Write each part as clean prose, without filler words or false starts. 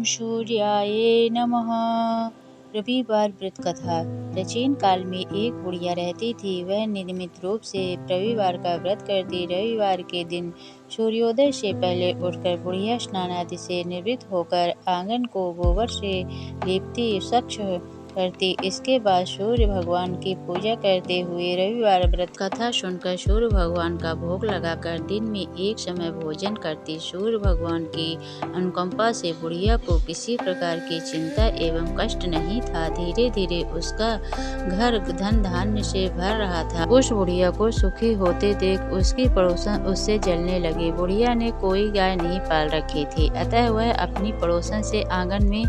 सूर्याय नमः। रविवार व्रत कथा। प्राचीन काल में एक बुढ़िया रहती थी। वह नियमित रूप से रविवार का व्रत करती। रविवार के दिन सूर्योदय से पहले उठकर बुढ़िया स्नान आदि से निवृत्त होकर आंगन को गोबर से लीपती, स्वच्छ करती। इसके बाद सूर्य भगवान की पूजा करते हुए रविवार व्रत कथा सुनकर सूर्य भगवान का भोग लगाकर दिन में एक समय भोजन करती। सूर्य भगवान की अनुकंपा से बुढ़िया को किसी प्रकार की चिंता एवं कष्ट नहीं था। धीरे धीरे उसका घर धन धान्य से भर रहा था। उस बुढ़िया को सुखी होते देख उसकी पड़ोसन उससे जलने लगी। बुढ़िया ने कोई गाय नहीं पाल रखी थी, अतः वह अपनी पड़ोसन से आंगन में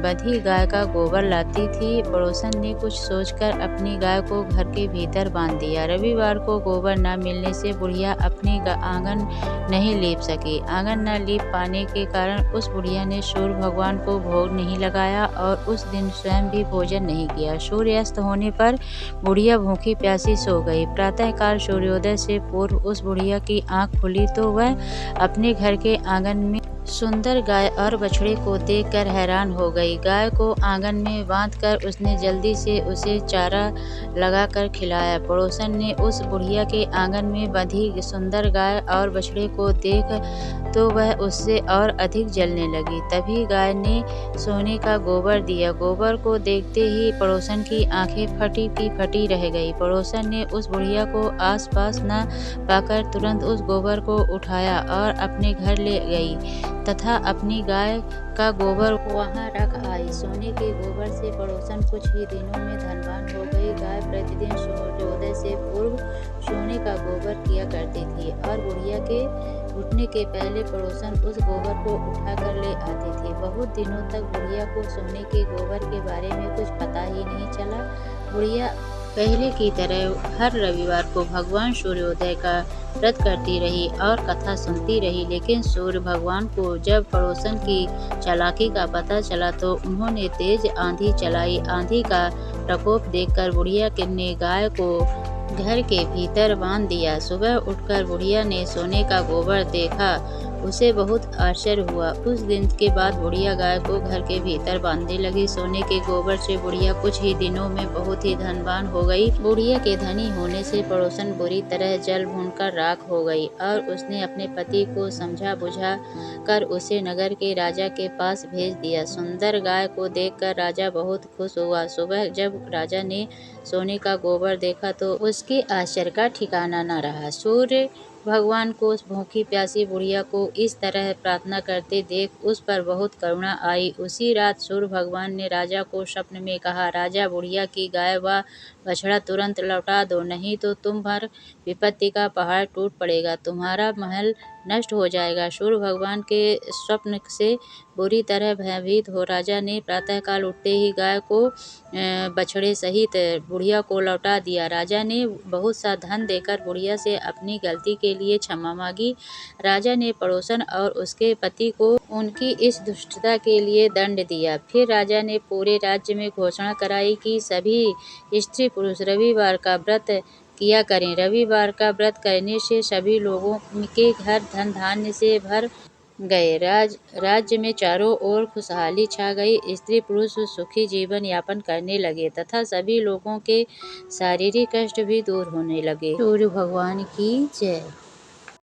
बंधी गाय का गोबर लाती थी। पड़ोसन ने कुछ सोचकर अपनी गाय को घर के भीतर बांध दिया। रविवार को गोबर न मिलने से बुढ़िया अपनी आंगन नहीं लीप सकी। आंगन न लीप पाने के कारण उस बुढ़िया ने सूर्य भगवान को भोग नहीं लगाया और उस दिन स्वयं भी भोजन नहीं किया। सूर्यास्त होने पर बुढ़िया भूखी प्यासी सो गई। प्रातःकाल सूर्योदय से पूर्व उस बुढ़िया की आंख खुली तो वह अपने घर के आंगन में सुंदर गाय और बछड़े को देखकर हैरान हो गई। गाय को आंगन में बांधकर उसने जल्दी से उसे चारा लगाकर खिलाया। पड़ोसन ने उस बुढ़िया के आंगन में बंधी सुंदर गाय और बछड़े को देख तो वह उससे और अधिक जलने लगी। तभी गाय ने सोने का गोबर दिया। गोबर को देखते ही पड़ोसन की आंखें फटी की फटी रह गई। पड़ोसन ने उस बुढ़िया को आसपास न पाकर तुरंत उस गोबर को उठाया और अपने घर ले गई तथा अपनी गाय का गोबर वहां रख आई। सोने के गोबर से पड़ोसन कुछ ही दिनों में धनवान हो गई। गाय प्रतिदिन सूर्योदय से पूर्व सोने का गोबर किया करती थी और बुढ़िया के उठने के पहले पड़ोसन उस गोबर को उठाकर ले आती थी। बहुत दिनों तक बुढ़िया को सोने के गोबर के बारे में कुछ पता ही नहीं चला। बुढ़िया पहले की तरह हर रविवार को भगवान सूर्योदय का व्रत करती रही और कथा सुनती रही। लेकिन सूर्य भगवान को जब पड़ोसन की चालाकी का पता चला तो उन्होंने तेज आंधी चलाई। आंधी का प्रकोप देखकर बुढ़िया ने गाय को घर के भीतर बांध दिया। सुबह उठकर बुढ़िया ने सोने का गोबर देखा, उसे बहुत आश्चर्य हुआ। उस दिन के बाद बुढ़िया गाय को घर के भीतर बांधने लगी। सोने के गोबर से बुढ़िया कुछ ही दिनों में बहुत ही धनवान हो गई। बुढ़िया के धनी होने से पड़ोसन बुरी तरह जल भूनकर राख हो गई और उसने अपने पति को समझा बुझा कर उसे नगर के राजा के पास भेज दिया। सुंदर गाय को देखकर राजा बहुत खुश हुआ। सुबह जब राजा ने सोने का गोबर देखा तो उसके आश्चर्य का ठिकाना न रहा। सूर्य भगवान को उस भूखी प्यासी बुढ़िया को इस तरह प्रार्थना करते देख उस पर बहुत करुणा आई। उसी रात सूर्य भगवान ने राजा को स्वप्न में कहा, राजा, बुढ़िया की गाय व बछड़ा तुरंत लौटा दो, नहीं तो तुम पर विपत्ति का पहाड़ टूट पड़ेगा, तुम्हारा महल नष्ट हो जाएगा। सूर्य भगवान के स्वप्न से बुरी तरह भयभीत हो राजा ने प्रातःकाल उठते ही गाय को बछड़े सहित बुढ़िया को लौटा दिया। राजा ने बहुत सा धन देकर बुढ़िया से अपनी गलती के लिए क्षमा मांगी। राजा ने पड़ोसन और उसके पति को उनकी इस दुष्टता के लिए दंड दिया। फिर राजा ने पूरे राज्य में घोषणा कराई कि सभी स्त्री पुरुष रविवार का व्रत किया करें। रविवार का व्रत करने से सभी लोगों के घर धन धान्य से भर गए। राज्य में चारों ओर खुशहाली छा गई। स्त्री पुरुष सुखी जीवन यापन करने लगे तथा सभी लोगों के शारीरिक कष्ट भी दूर होने लगे। सूर्य भगवान की जय।